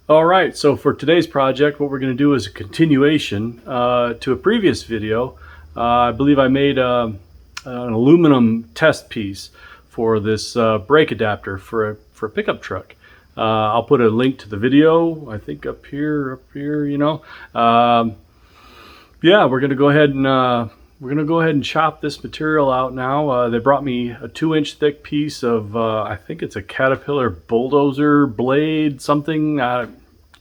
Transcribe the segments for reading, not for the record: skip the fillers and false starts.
All right, so for today's project, what we're going to do is a continuation to a previous video. I believe I made an aluminum test piece for this brake adapter for a pickup truck. I'll put a link to the video, I think up here, you know. Yeah, we're going to go ahead and chop this material out now. They brought me a 2-inch thick piece of, I think it's a Caterpillar bulldozer blade, something.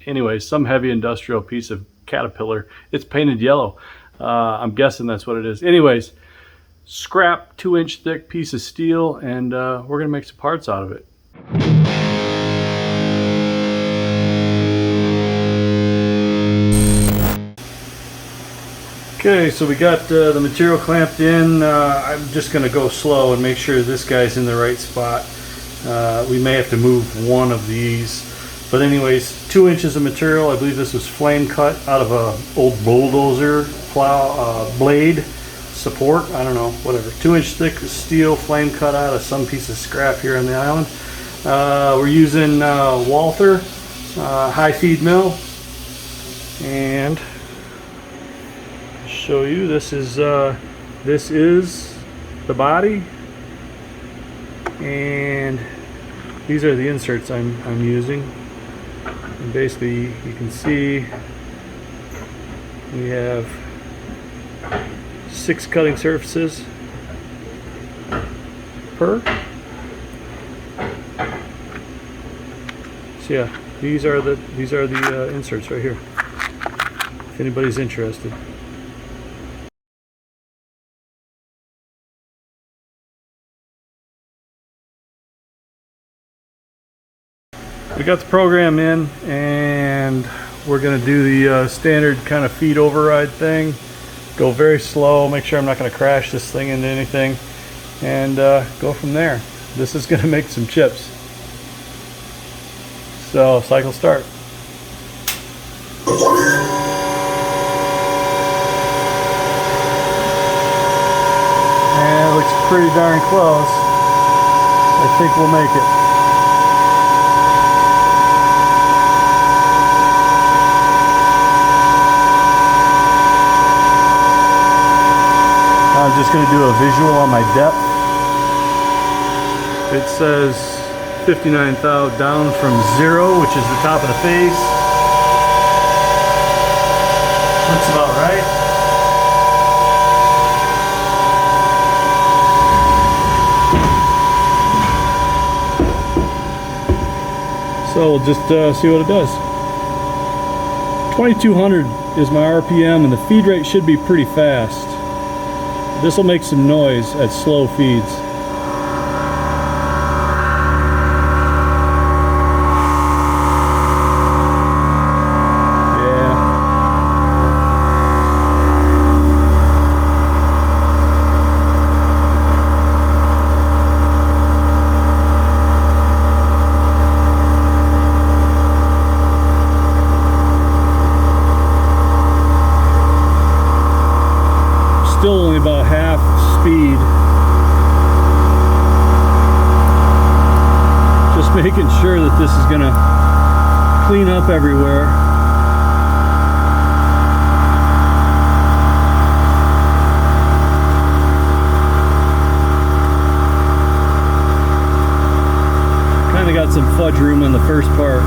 Anyway, some heavy industrial piece of Caterpillar. It's painted yellow. I'm guessing that's what it is. Anyways, scrap 2-inch thick piece of steel, and we're going to make some parts out of it. Okay, so we got the material clamped in. I'm just going to go slow and make sure this guy's in the right spot. We may have to move one of these. But anyways, 2 inches of material. I believe this was flame cut out of a old bulldozer plow blade support. I don't know, whatever. 2-inch thick steel, flame cut out of some piece of scrap here on the island. We're using Walther high feed mill, and show you this is the body, and these are the inserts I'm using. And basically you can see we have 6 cutting surfaces per. So yeah, these are the inserts right here, if anybody's interested. We got the program in, and we're going to do the standard kind of feed override thing. Go very slow, make sure I'm not going to crash this thing into anything, and go from there. This is going to make some chips. So, cycle start. And it looks pretty darn close. I think we'll make it. I'm just going to do a visual on my depth. It says 59 thou down from 0, which is the top of the face. Looks about right. So we'll just see what it does. 2200 is my RPM, and the feed rate should be pretty fast. This will make some noise at slow feeds. Yeah. Still only about half speed. Just making sure that this is gonna clean up everywhere. Kinda got some fudge room in the first part.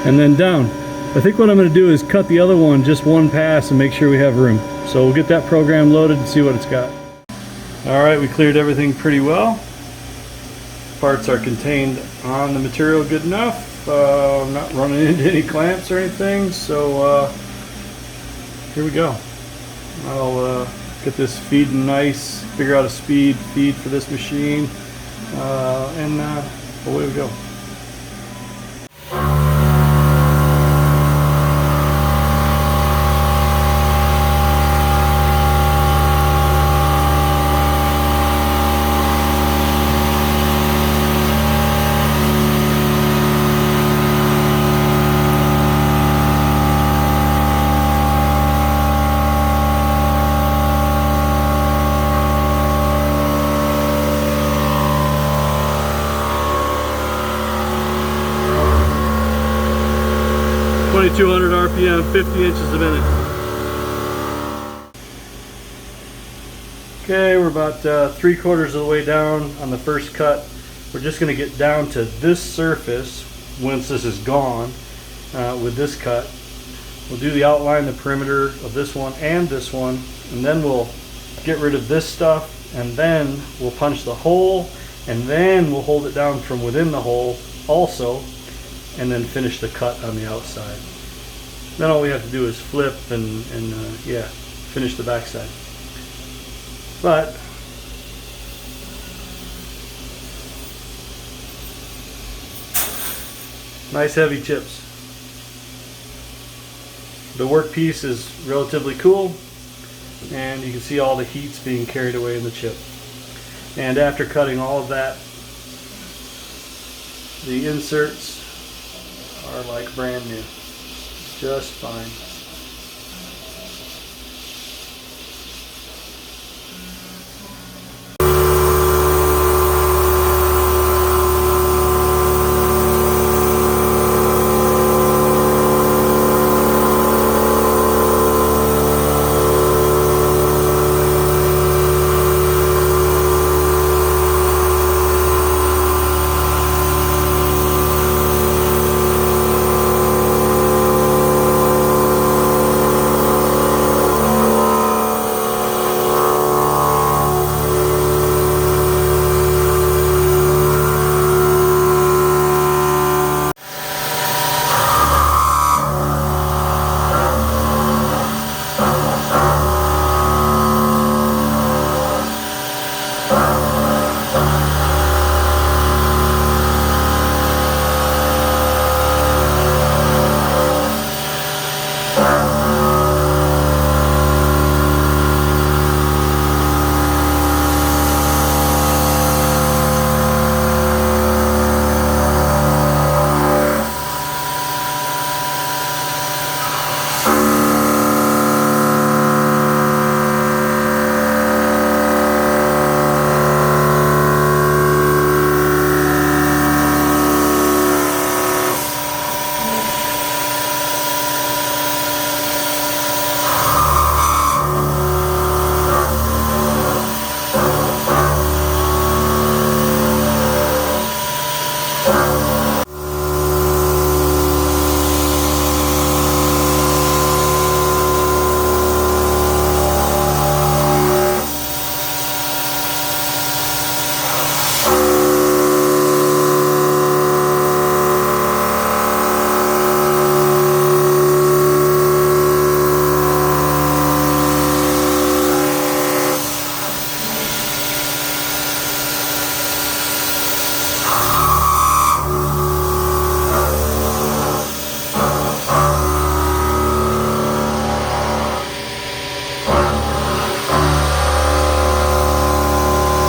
And then down. I think what I'm going to do is cut the other one just one pass and make sure we have room. So we'll get that program loaded and see what it's got. Alright, we cleared everything pretty well. Parts are contained on the material good enough. I'm not running into any clamps or anything, so here we go. I'll get this feeding nice, figure out a speed feed for this machine, and Away we go. .200 RPM, 50 inches a minute. Okay, we're about 3/4 of the way down on the first cut. We're just going to get down to this surface once this is gone with this cut. We'll do the outline, the perimeter of this one, and then we'll get rid of this stuff, and then we'll punch the hole, and then we'll hold it down from within the hole also, and then finish the cut on the outside. Then all we have to do is flip and yeah, finish the backside. But nice heavy chips. The workpiece is relatively cool, and you can see all the heat's being carried away in the chip. And after cutting all of that, the inserts are like brand new. Just fine.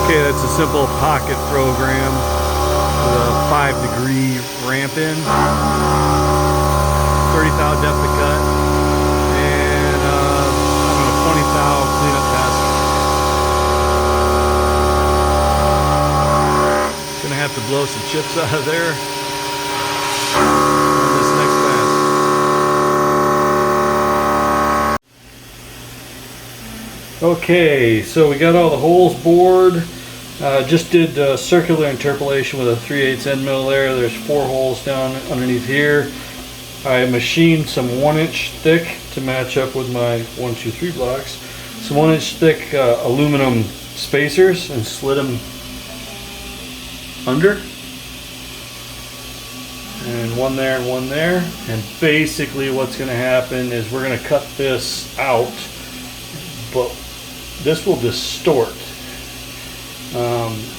Okay, that's a simple pocket program with a 5-degree ramp in, 30 thou depth of cut, and I don't know, 20 thou cleanup pass. Gonna have to blow some chips out of there on this next pass. Okay, so we got all the holes bored. Just did circular interpolation with a 3/8 end mill there. There's 4 holes down underneath here. I machined some 1-inch thick to match up with my 1, 2, 3 blocks. Some 1-inch thick aluminum spacers and slid them under. And one there and one there. And basically what's going to happen is we're going to cut this out, but this will distort.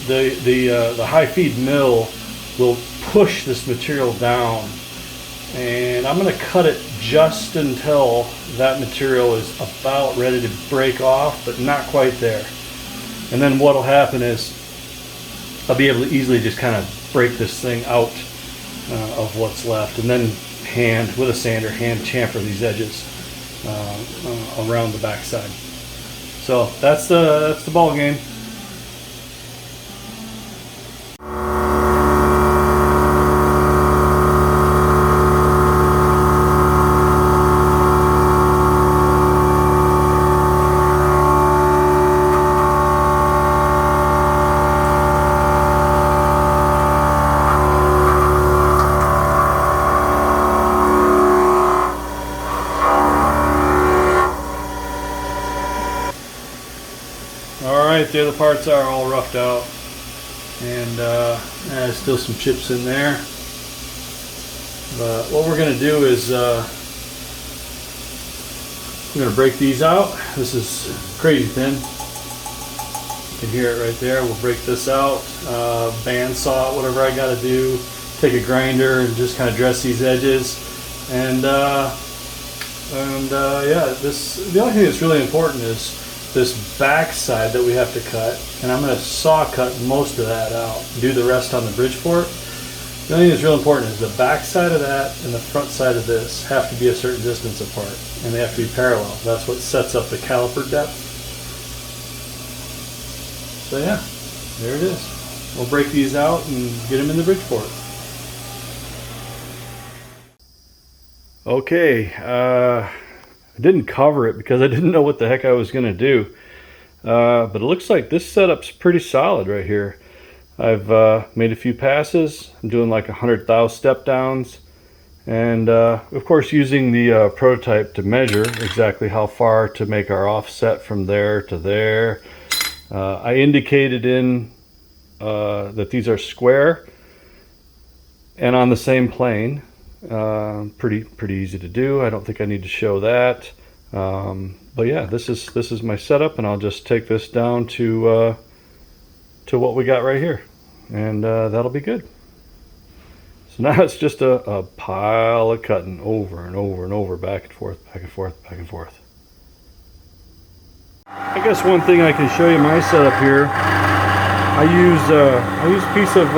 The high feed mill will push this material down. And I'm going to cut it just until that material is about ready to break off, but not quite there. And then what will happen is I'll be able to easily just kind of break this thing out of what's left, and then with a sander, hand chamfer these edges around the backside. So that's the ball game. Alright, there the parts are all roughed out, and there's still some chips in there. But what we're going to do is we're going to break these out. This is crazy thin. You can hear it right there. We'll break this out, bandsaw it, whatever I got to do. Take a grinder and just kind of dress these edges. And yeah, the only thing that's really important is this back side that we have to cut, and I'm going to saw cut most of that out, do the rest on the Bridgeport. The only thing that's real important is the back side of that and the front side of this have to be a certain distance apart, and they have to be parallel. That's what sets up the caliper depth. So yeah, there it is. We'll break these out and get them in the Bridgeport. Okay, I didn't cover it because I didn't know what the heck I was going to do. But it looks like this setup's pretty solid right here. I've made a few passes. I'm doing like 100 thou step downs. And of course using the prototype to measure exactly how far to make our offset from there to there. I indicated in that these are square and on the same plane. Pretty easy to do. I don't think I need to show that. But yeah, this is my setup, and I'll just take this down to what we got right here, and that'll be good. So now it's just a pile of cutting over and over and over, back and forth, back and forth, back and forth. I guess one thing I can show you my setup here. I use a piece of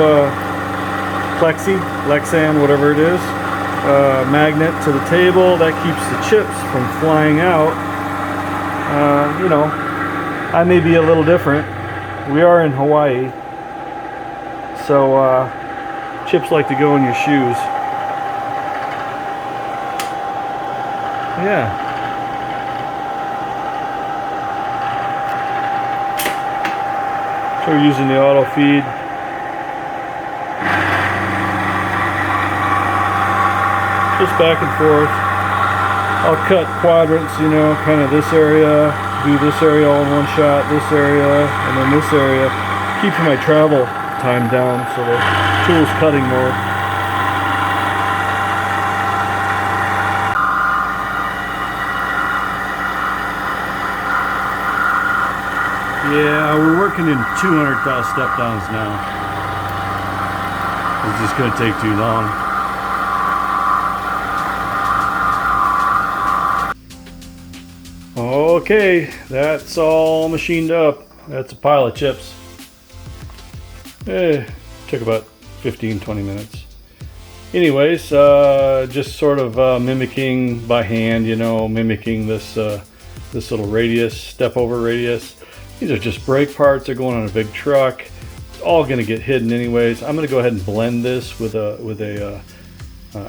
plexi, Lexan, whatever it is. Magnet to the table that keeps the chips from flying out. You know, I may be a little different. We are in Hawaii, so chips like to go in your shoes. Yeah. So we're using the auto feed. Just back and forth. I'll cut quadrants, you know, kind of this area, do this area all in one shot, this area, and then this area. Keeping my travel time down so the tool's cutting more. Yeah, we're working in 200 thou step downs now. It's just going to take too long. Okay, that's all machined up. That's a pile of chips. Took about 15-20 minutes. Anyways, just sort of mimicking by hand, you know, mimicking this this little radius, step over radius. These are just brake parts. They're going on a big truck. It's all going to get hidden anyways. I'm going to go ahead and blend this with a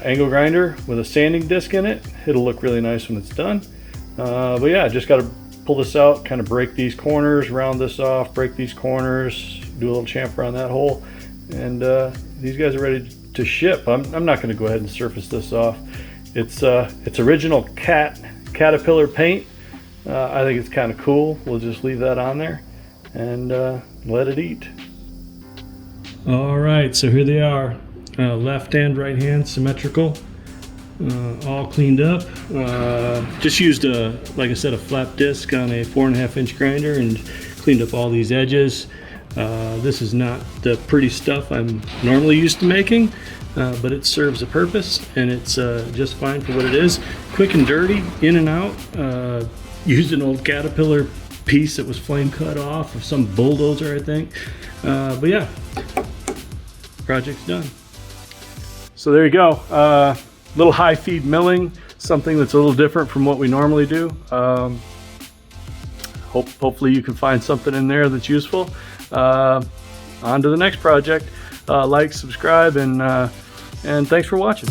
angle grinder with a sanding disc in it. It'll look really nice when it's done. But yeah, just got to pull this out, kind of break these corners, round this off, break these corners, do a little chamfer on that hole, and these guys are ready to ship. I'm not going to go ahead and surface this off. It's original Caterpillar paint. I think it's kind of cool. We'll just leave that on there and let it eat. All right, so here they are, left and right hand symmetrical. All cleaned up. Just used like I said, a flat disc on a 4.5 inch grinder and cleaned up all these edges. This is not the pretty stuff I'm normally used to making, but it serves a purpose, and it's just fine for what it is. Quick and dirty, in and out. Used an old Caterpillar piece that was flame cut off of some bulldozer, I think. But yeah, project's done. So there you go. Little high feed milling, something that's a little different from what we normally do. Hopefully you can find something in there that's useful. On to the next project. Like, subscribe, and thanks for watching.